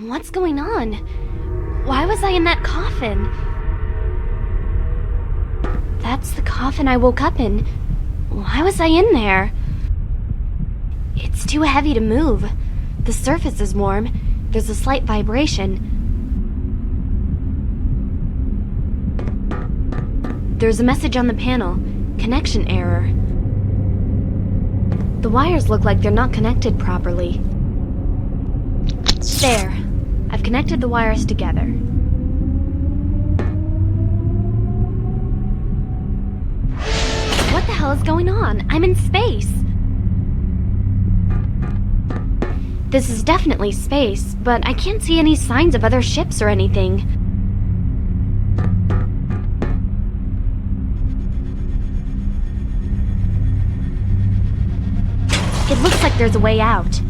What's going on? Why was I in that coffin? That's the coffin I woke up in. Why was I in there? It's too heavy to move. The surface is warm. There's a slight vibration. There's a message on the panel. Connection error. The wires look like they're not connected properly. There. I've connected the wires together. What the hell is going on? I'm in space! This is definitely space, but I can't see any signs of other ships or anything. It looks like there's a way out.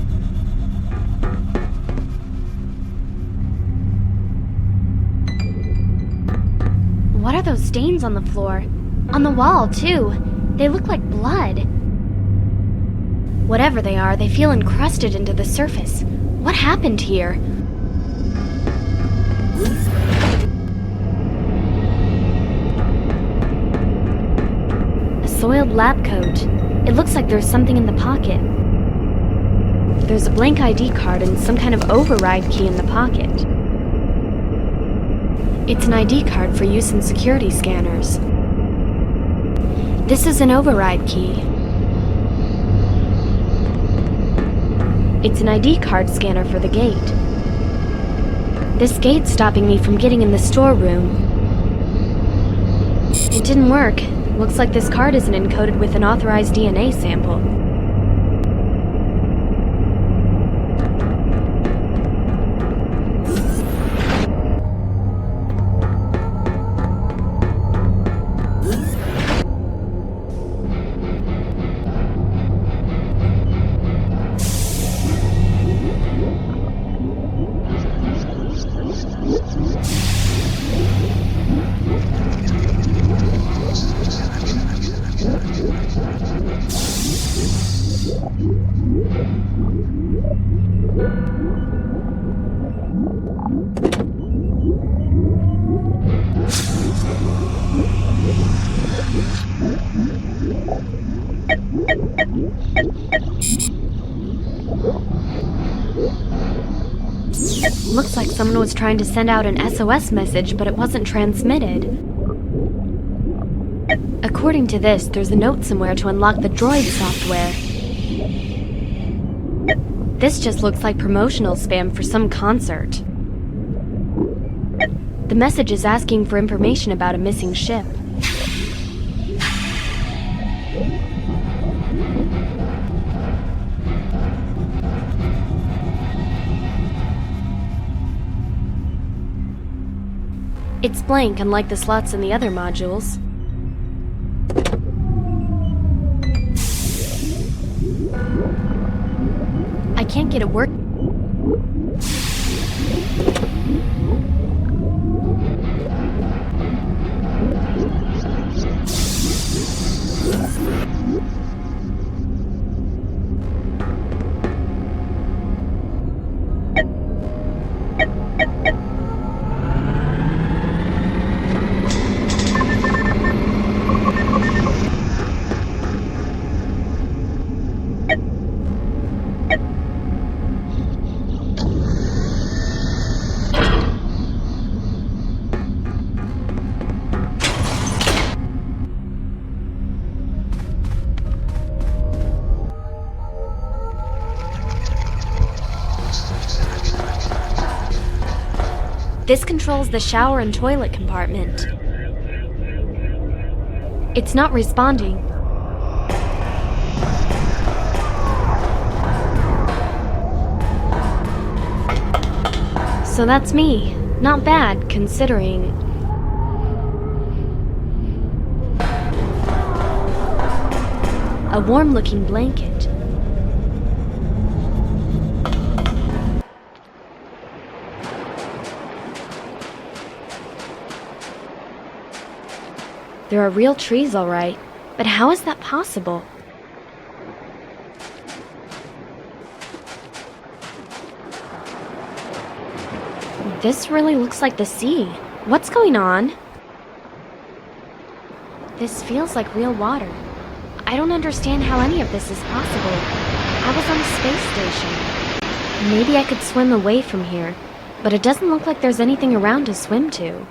What are those stains on the floor? On the wall, too. They look like blood. Whatever they are, they feel encrusted into the surface. What happened here? A soiled lab coat. It looks like there's something in the pocket. There's a blank ID card and some kind of override key in the pocket. It's an ID card for use in security scanners. This is an override key. It's an ID card scanner for the gate. This gate's stopping me from getting in the storeroom. It didn't work. Looks like this card isn't encoded with an authorized DNA sample. Looks like someone was trying to send out an SOS message, but it wasn't transmitted. According to this, there's a note somewhere to unlock the droid software. This just looks like promotional spam for some concert. The message is asking for information about a missing ship. It's blank, unlike the slots in the other modules. I can't get it working. This controls the shower and toilet compartment. It's not responding. So that's me. Not bad, considering. A warm-looking blanket. There are real trees, all right, but how is that possible? This really looks like the sea. What's going on? This feels like real water. I don't understand how any of this is possible. I was on a space station. Maybe I could swim away from here, but it doesn't look like there's anything around to swim to.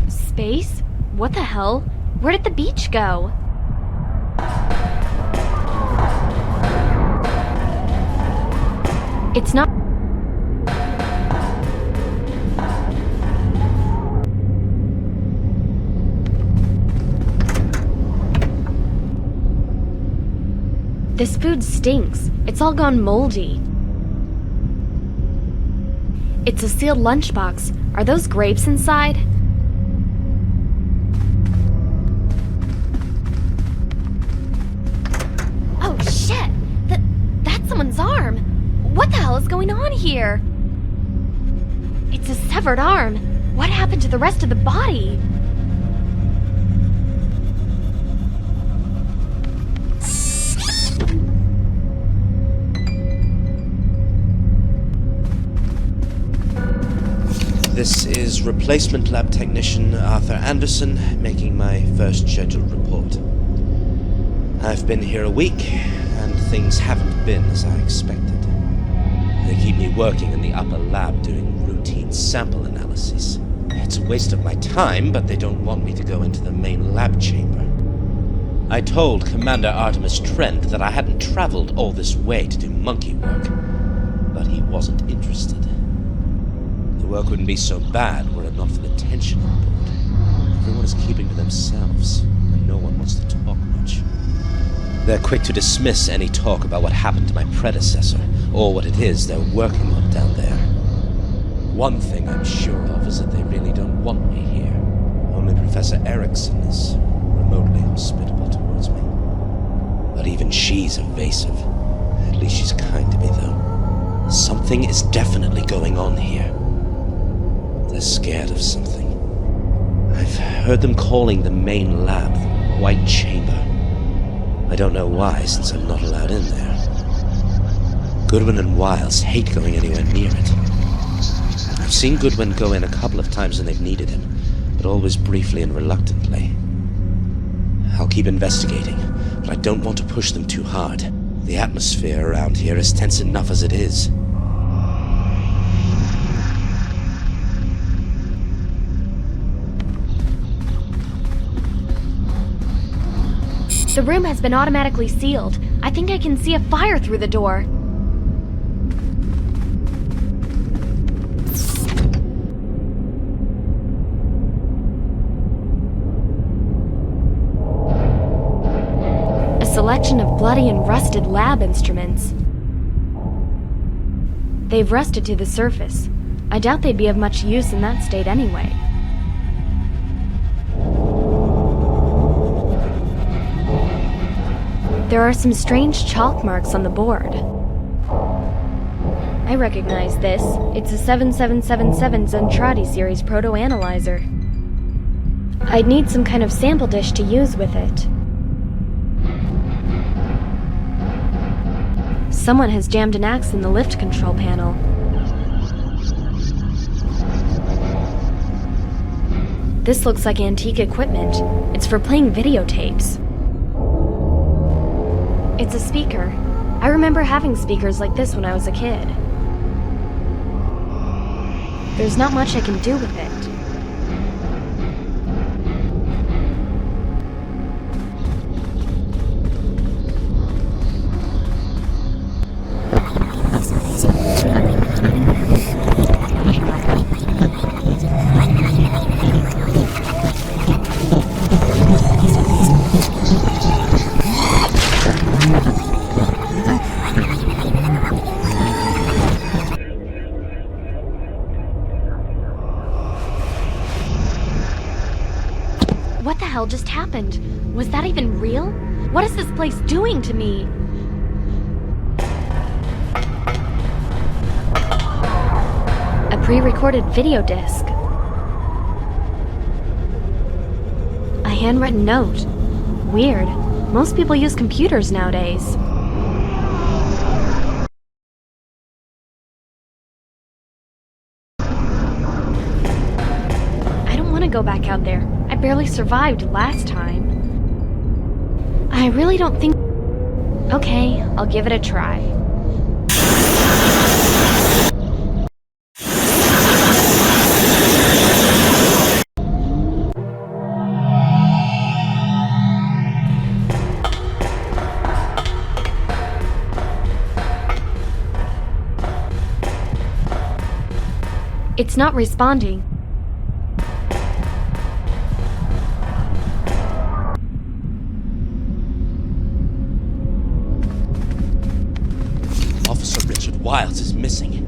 Space? What the hell? Where did the beach go? It's not... This food stinks. It's all gone moldy. It's a sealed lunchbox. Are those grapes inside? Oh shit! That's someone's arm! What the hell is going on here? It's a severed arm. What happened to the rest of the body? This is replacement lab technician Arthur Anderson making my first scheduled report. I've been here a week, and things haven't been as I expected. They keep me working in the upper lab doing routine sample analyses. It's a waste of my time, but they don't want me to go into the main lab chamber. I told Commander Artemis Trent that I hadn't traveled all this way to do monkey work, but he wasn't interested. The work wouldn't be so bad were it not for the tension on board. Everyone is keeping to themselves, and no one wants to talk much. They're quick to dismiss any talk about what happened to my predecessor, or what it is they're working on down there. One thing I'm sure of is that they really don't want me here. Only Professor Erickson is remotely hospitable towards me. But even she's evasive. At least she's kind to me, though. Something is definitely going on here. They're scared of something. I've heard them calling the main lab the White Chamber. I don't know why, since I'm not allowed in there. Goodwin and Wiles hate going anywhere near it. I've seen Goodwin go in a couple of times when they've needed him, but always briefly and reluctantly. I'll keep investigating, but I don't want to push them too hard. The atmosphere around here is tense enough as it is. The room has been automatically sealed. I think I can see a fire through the door. A selection of bloody and rusted lab instruments. They've rusted to the surface. I doubt they'd be of much use in that state anyway. There are some strange chalk marks on the board. I recognize this. It's a 7777 Zentradi series proto-analyzer. I'd need some kind of sample dish to use with it. Someone has jammed an axe in the lift control panel. This looks like antique equipment. It's for playing videotapes. It's a speaker. I remember having speakers like this when I was a kid. There's not much I can do with it. hell just happened? Was that even real? What is this place doing to me? A pre-recorded video disc. A handwritten note. Weird. Most people use computers nowadays. I don't want to go back out there. I barely survived last time. I really don't think... Okay, I'll give it a try. It's not responding. Officer Richard Wiles is missing.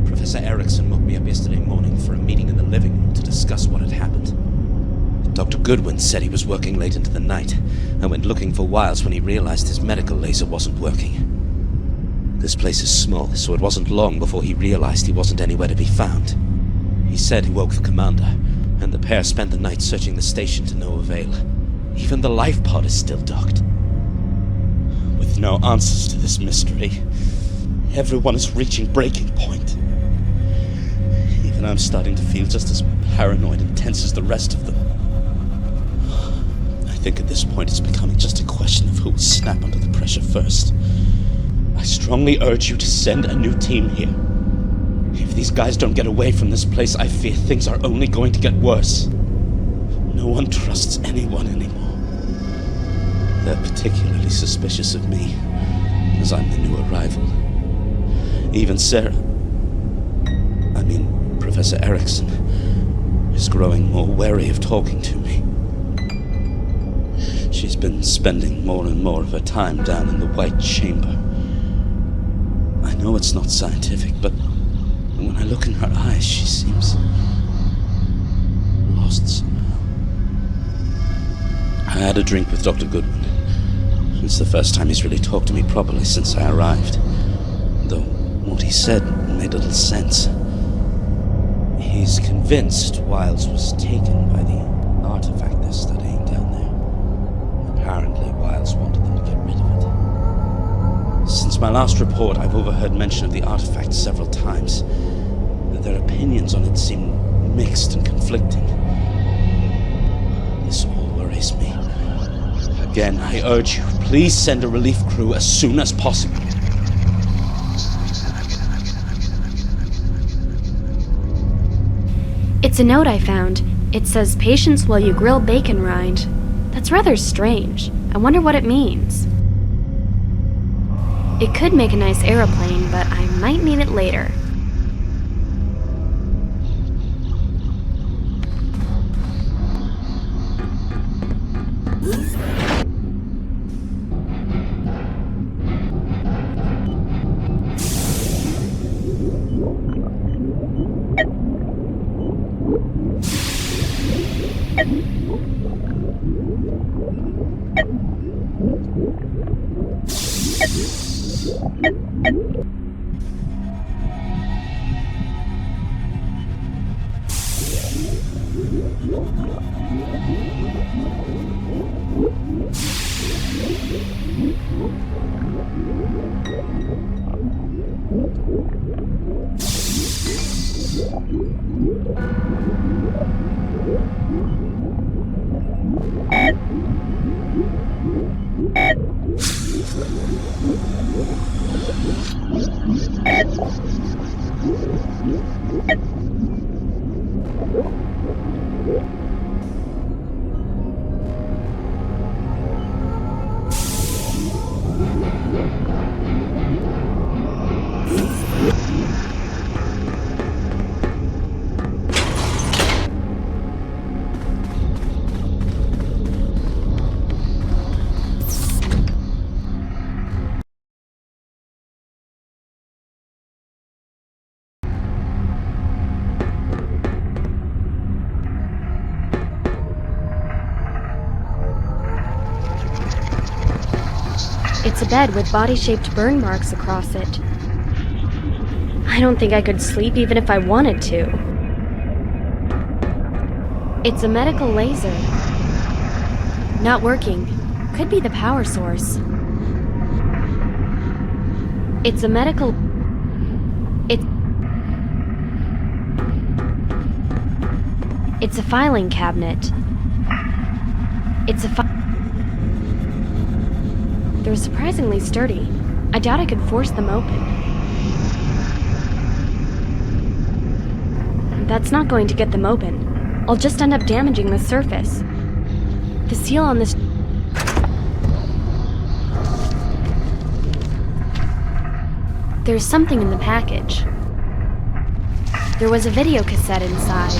Professor Erickson woke me up yesterday morning for a meeting in the living room to discuss what had happened. Dr. Goodwin said he was working late into the night and went looking for Wiles when he realized his medical laser wasn't working. This place is small, so it wasn't long before he realized he wasn't anywhere to be found. He said he woke the commander, and the pair spent the night searching the station to no avail. Even the life pod is still docked. With no answers to this mystery, everyone is reaching breaking point. Even I'm starting to feel just as paranoid and tense as the rest of them. I think at this point it's becoming just a question of who will snap under the pressure first. I strongly urge you to send a new team here. If these guys don't get away from this place, I fear things are only going to get worse. No one trusts anyone anymore. They're particularly suspicious of me, as I'm the new arrival. Even Professor Erickson, is growing more wary of talking to me. She's been spending more and more of her time down in the White Chamber. I know it's not scientific, but when I look in her eyes, she seems lost somehow. I had a drink with Dr. Goodwin. It's the first time he's really talked to me properly since I arrived, though what he said made little sense. He's convinced Wiles was taken by the artifact they're studying down there. Apparently, Wiles wanted them to get rid of it. Since my last report, I've overheard mention of the artifact several times. Their opinions on it seem mixed and conflicting. This all worries me. Again, I urge you, please send a relief crew as soon as possible. It's a note I found. It says, "Patience while you grill bacon rind." That's rather strange. I wonder what it means. It could make a nice aeroplane, but I might need it later. It's a bed with body-shaped burn marks across it. I don't think I could sleep even if I wanted to. It's a medical laser. Not working. Could be the power source. It's a medical... It's a filing cabinet. They're surprisingly sturdy. I doubt I could force them open. That's not going to get them open. I'll just end up damaging the surface. The seal on this... There's something in the package. There was a video cassette inside.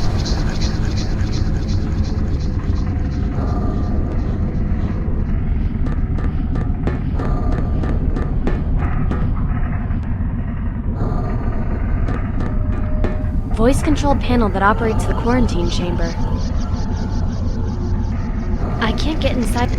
Voice-controlled panel that operates the quarantine chamber. I can't get inside.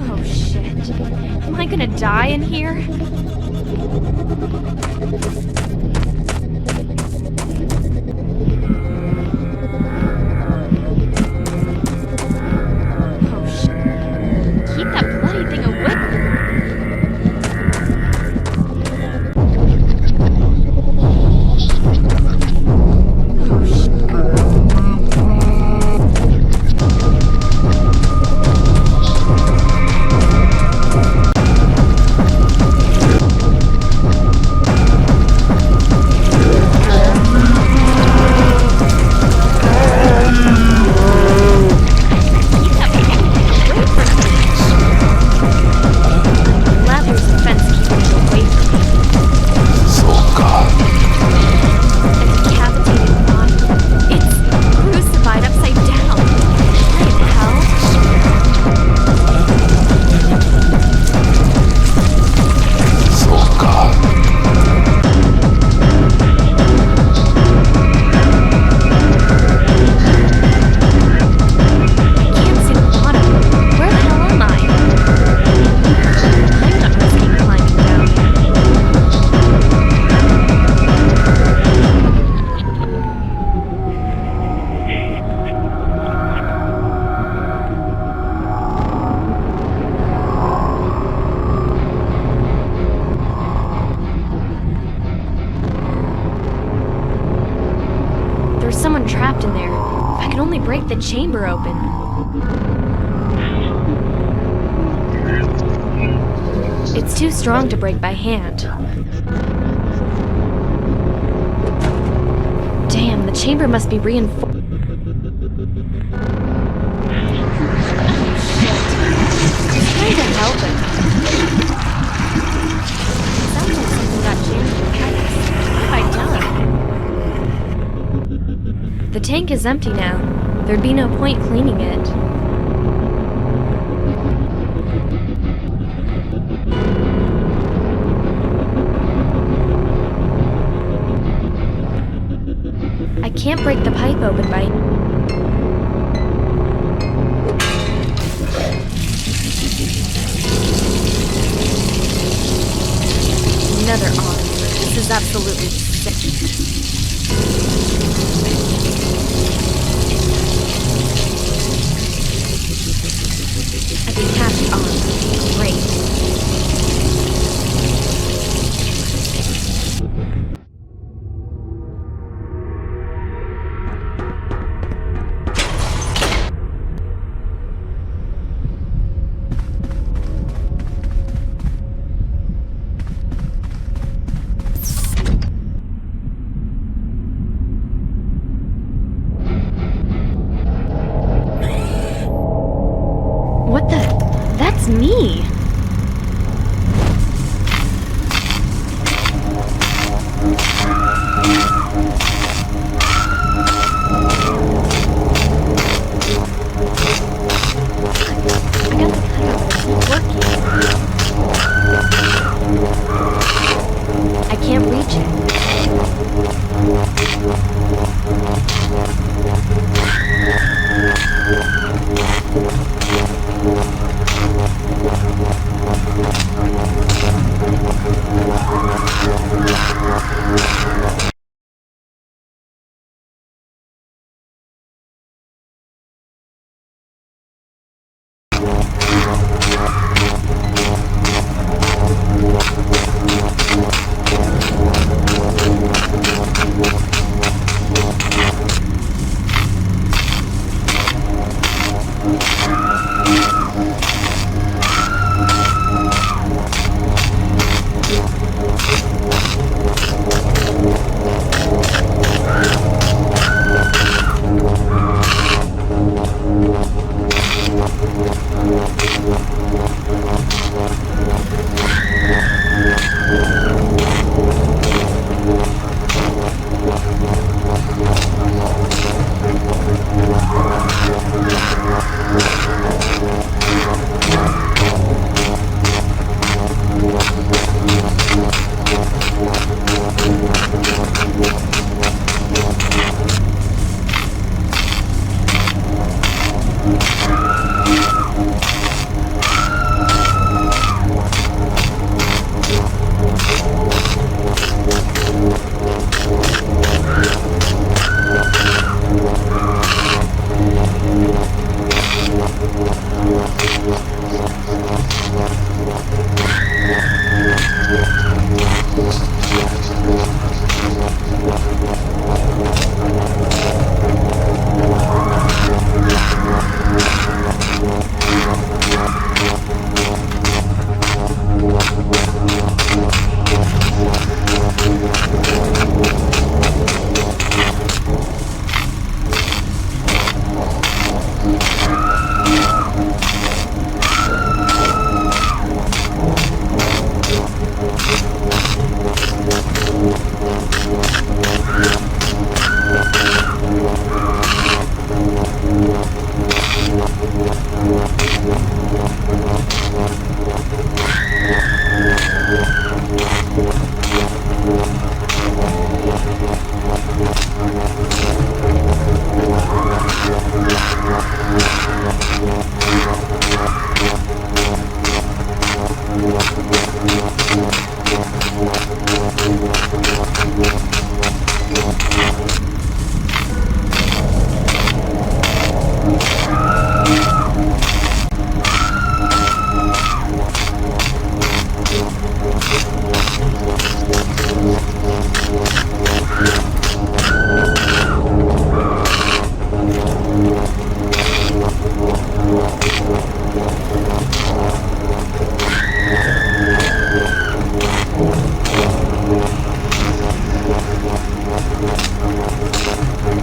Oh shit. Am I gonna die in here? Oh shit. Keep that bloody thing away. Oh shit. There's someone trapped in there. If I could only break the chamber open. It's too strong to break by hand. Damn, the chamber must be reinforced. Trying to help him. Sounds like something got jammed in the pipes. What have I done? The tank is empty now. There'd be no point cleaning it. I can't break the pipe open by... Another arm. This is absolutely sick. A detached arm. Great.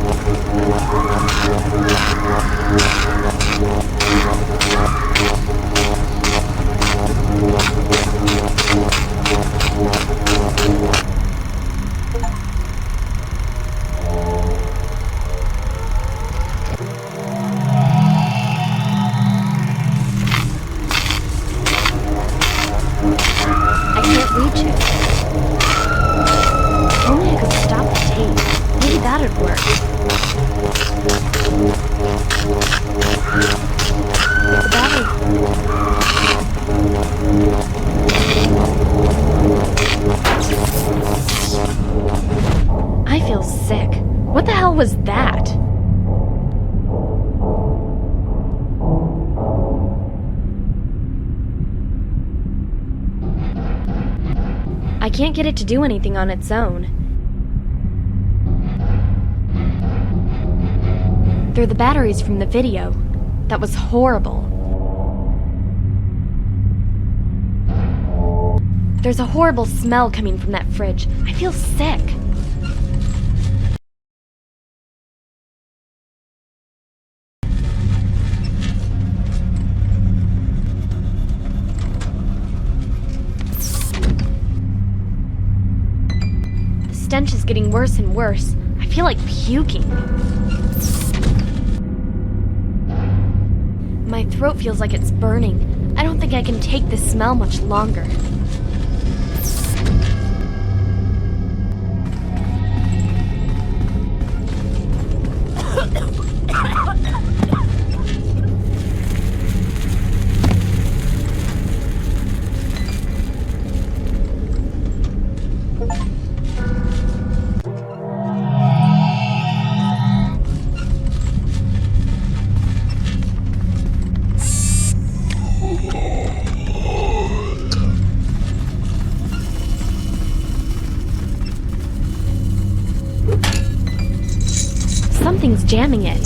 I can't reach it. If only I could stop the tape. Maybe that'd work. The battery. I feel sick. What the hell was that? I can't get it to do anything on its own. They're the batteries from the video. That was horrible. There's a horrible smell coming from that fridge. I feel sick. The stench is getting worse and worse. I feel like puking. My throat feels like it's burning. I don't think I can take this smell much longer. Something's jamming it.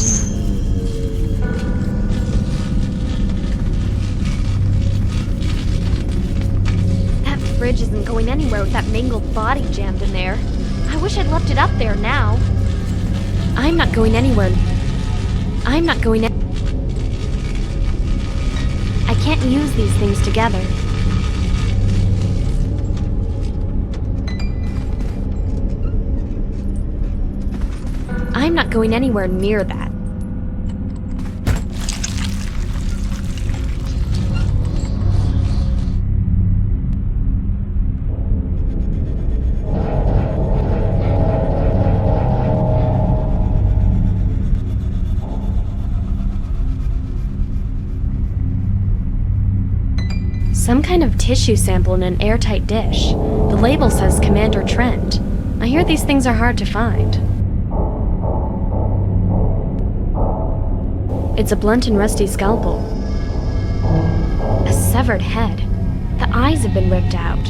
That fridge isn't going anywhere with that mangled body jammed in there. I wish I'd left it up there now. I'm not going anywhere. I'm not going I can't use these things together. I'm not going anywhere near that. Some kind of tissue sample in an airtight dish. The label says Commander Trent. I hear these things are hard to find. It's a blunt and rusty scalpel. A severed head. The eyes have been ripped out.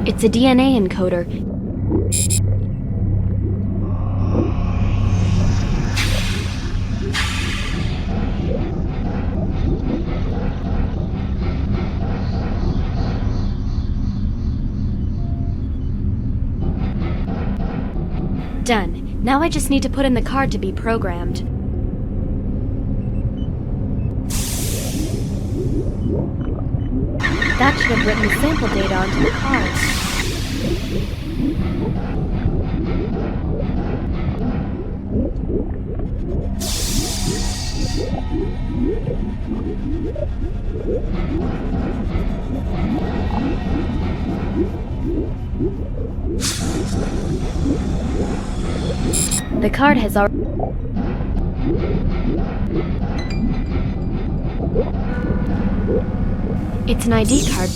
It's a DNA encoder. Done. Now I just need to put in the card to be programmed. That should have written the sample data onto the card. The card has already... It's an ID card.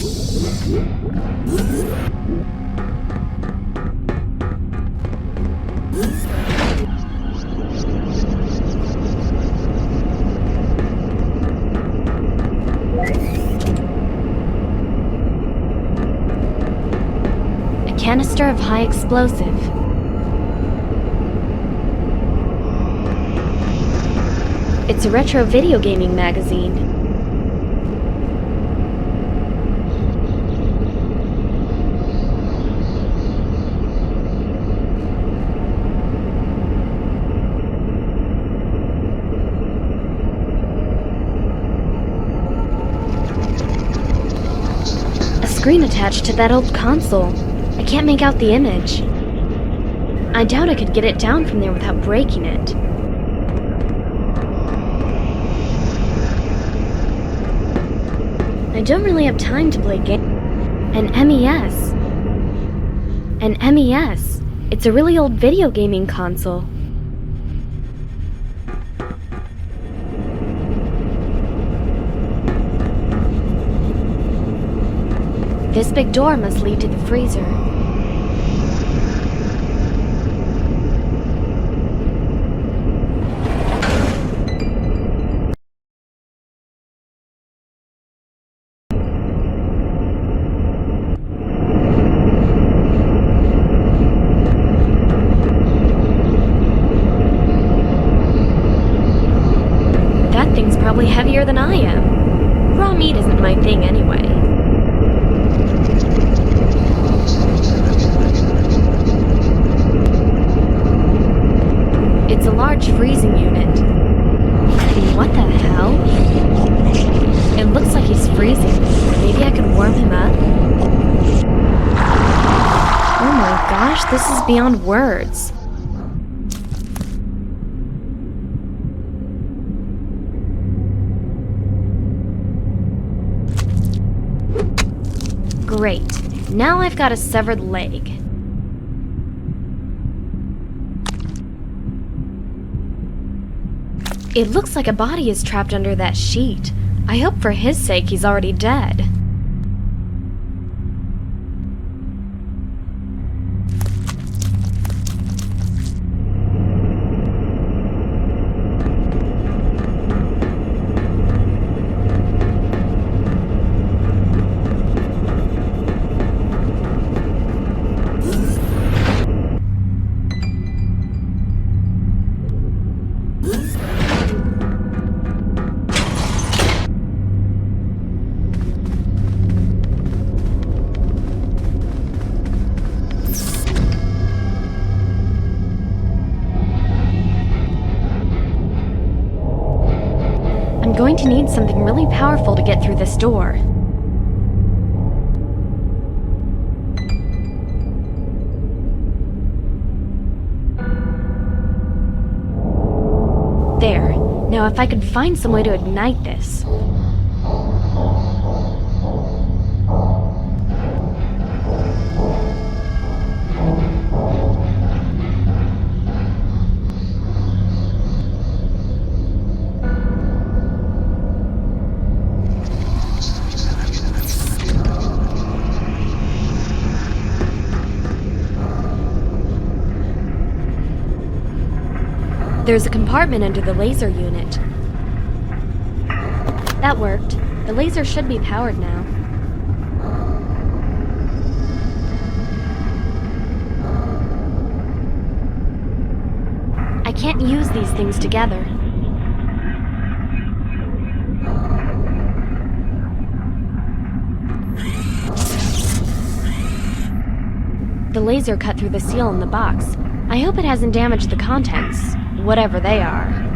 A canister of high explosive. It's a retro video gaming magazine. A screen attached to that old console. I can't make out the image. I doubt I could get it down from there without breaking it. I don't really have time to play games. An MES. An MES. It's a really old video gaming console. This big door must lead to the freezer. That thing's probably heavier than I am. Raw meat isn't my thing anyway. It's a large freezing unit. What the hell? It looks like he's freezing. Maybe I could warm him up? Oh my gosh, this is beyond words. Great. Now I've got a severed leg. It looks like a body is trapped under that sheet. I hope for his sake he's already dead. I'm going to need something really powerful to get through this door. There. Now if I could find some way to ignite this. There's a compartment under the laser unit. That worked. The laser should be powered now. I can't use these things together. The laser cut through the seal in the box. I hope it hasn't damaged the contents, whatever they are.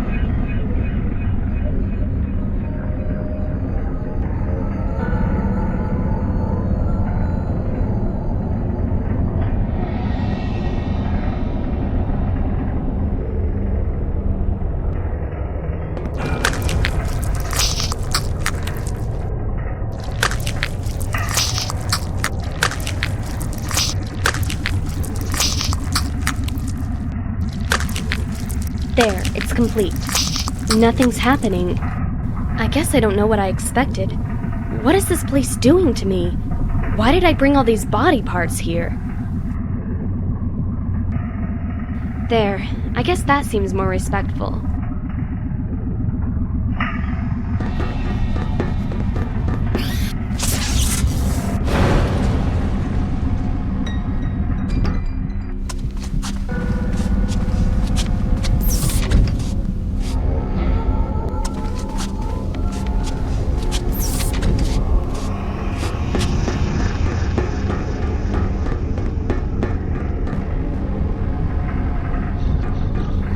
There, it's complete. Nothing's happening. I guess I don't know what I expected. What is this place doing to me? Why did I bring all these body parts here? There, I guess that seems more respectful.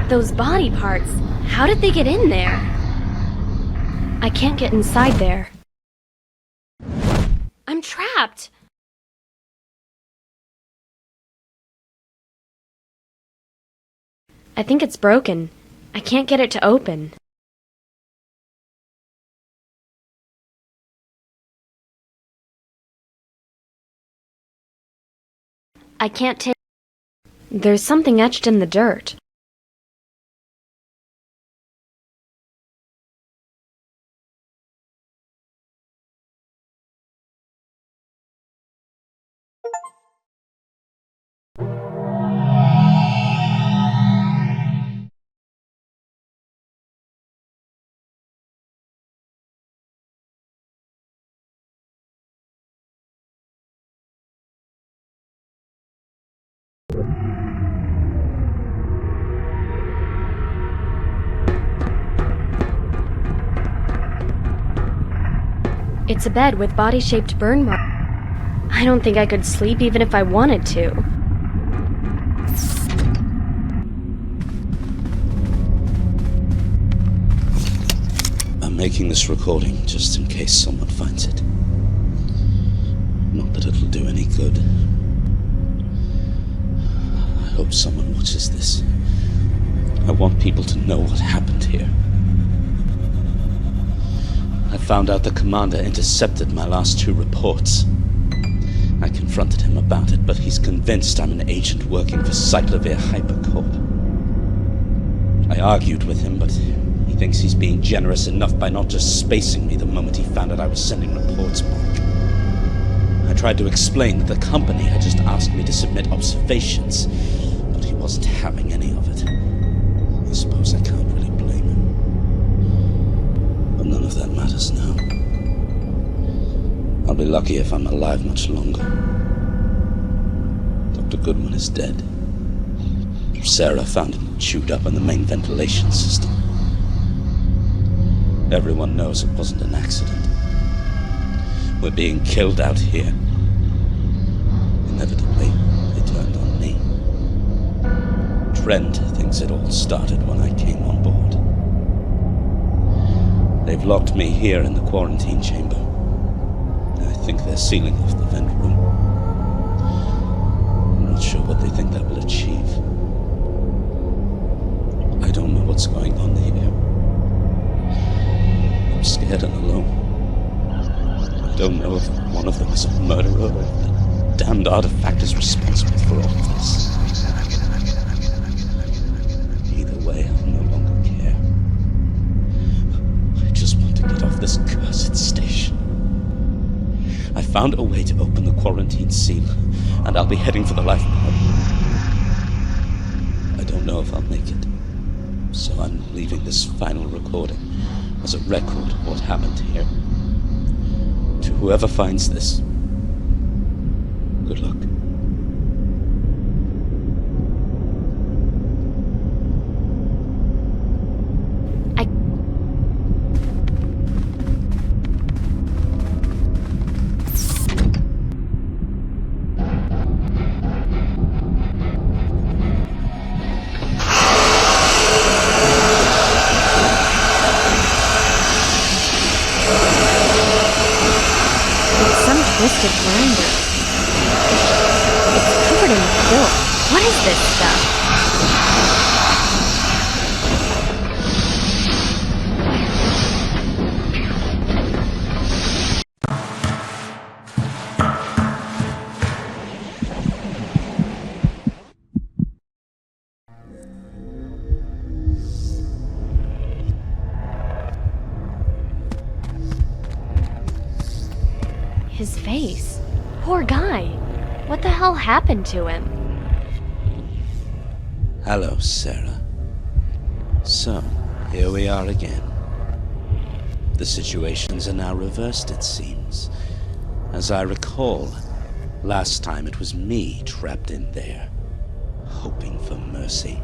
Those body parts, how did they get in there? I can't get inside there. I'm trapped! I think it's broken. I can't get it to open. I can't take. There's something etched in the dirt. It's a bed with body-shaped burn marks. I don't think I could sleep even if I wanted to. I'm making this recording just in case someone finds it. Not that it'll do any good. I hope someone watches this. I want people to know what happened here. I found out the commander intercepted my last 2 reports. I confronted him about it, but he's convinced I'm an agent working for Cyclovir Hypercorp. I argued with him, but he thinks he's being generous enough by not just spacing me the moment he found out I was sending reports back. I tried to explain that the company had just asked me to submit observations, but he wasn't having any of it. I suppose I can't really blame him. But none of that matters now. I'll be lucky if I'm alive much longer. Dr. Goodwin is dead. Sarah found him chewed up in the main ventilation system. Everyone knows it wasn't an accident. We're being killed out here. Inevitably, they turned on me. Trent thinks it all started when I came on board. They've locked me here in the quarantine chamber. I think they're sealing off the vent room. I'm not sure what they think that will achieve. I don't know what's going on here. I'm scared and alone. I don't know if one of them is a murderer or if the damned artifact is responsible for all of this. Either way, I'll no longer care. I just want to get off this cursed station. I found a way to open the quarantine seal, and I'll be heading for the lifeboat. I don't know if I'll make it, so I'm leaving this final recording as a record of what happened here. To whoever finds this, good luck. Twisted grinder. It's covered in filth. What is this stuff? His face. Poor guy. What the hell happened to him? Hello, Sarah. So, here we are again. The situations are now reversed, it seems. As I recall, last time it was me trapped in there, hoping for mercy.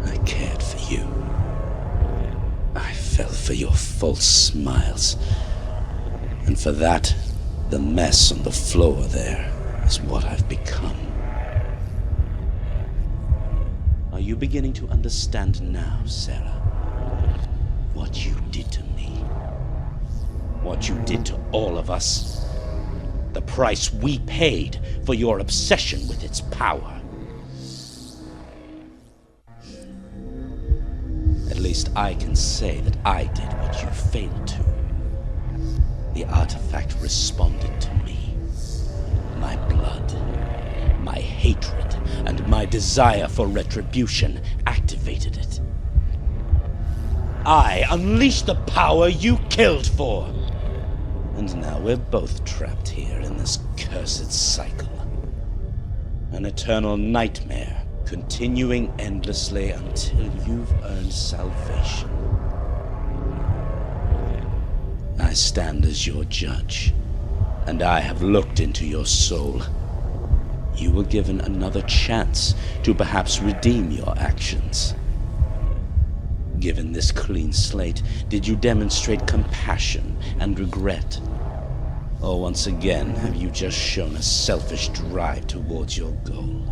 I cared for you. I fell for your false smiles. And for that, the mess on the floor there is what I've become. Are you beginning to understand now, Sarah? What you did to me? What you did to all of us? The price we paid for your obsession with its power? At least I can say that I did what you failed to. The artifact responded to me. My blood, my hatred, and my desire for retribution activated it. I unleashed the power you killed for. And now we're both trapped here in this cursed cycle. An eternal nightmare, continuing endlessly until you've earned salvation. I stand as your judge, and I have looked into your soul. You were given another chance to perhaps redeem your actions. Given this clean slate, did you demonstrate compassion and regret? Or once again, have you just shown a selfish drive towards your goal?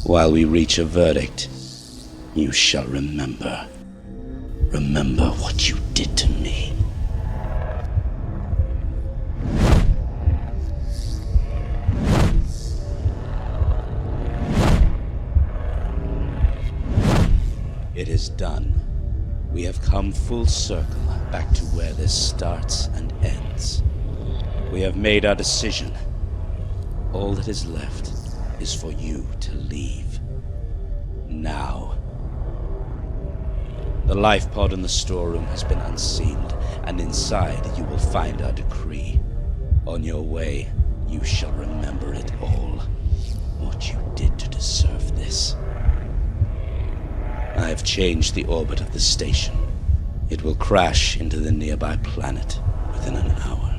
While we reach a verdict, you shall remember. Remember what you did to me. It is done. We have come full circle back to where this starts and ends. We have made our decision. All that is left is for you to leave. Now. The life pod in the storeroom has been unsealed, and inside you will find our decree. On your way, you shall remember it all. What you did to deserve this. I have changed the orbit of the station. It will crash into the nearby planet within an hour.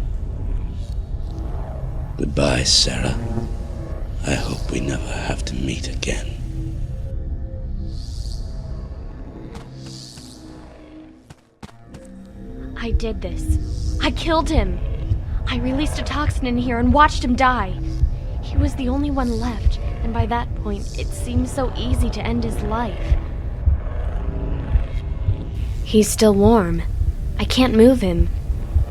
Goodbye, Sarah. I hope we never have to meet again. I did this. I killed him. I released a toxin in here and watched him die. He was the only one left, and by that point, it seemed so easy to end his life. He's still warm. I can't move him.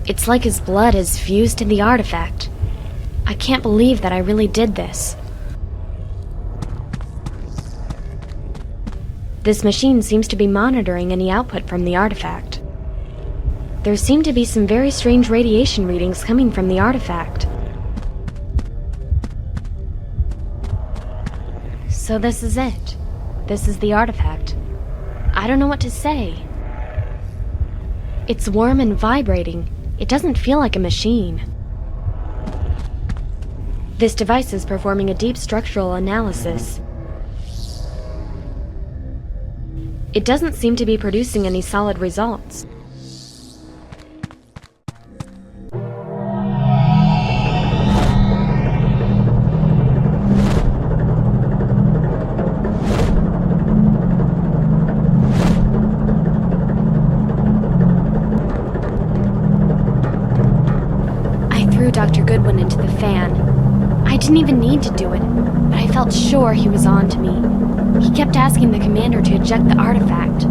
It's like his blood is fused to the artifact. I can't believe that I really did this. This machine seems to be monitoring any output from the artifact. There seem to be some very strange radiation readings coming from the artifact. So this is it. This is the artifact. I don't know what to say. It's warm and vibrating. It doesn't feel like a machine. This device is performing a deep structural analysis. It doesn't seem to be producing any solid results. Dr. Goodwin into the fan. I didn't even need to do it, but I felt sure he was on to me. He kept asking the commander to eject the artifact.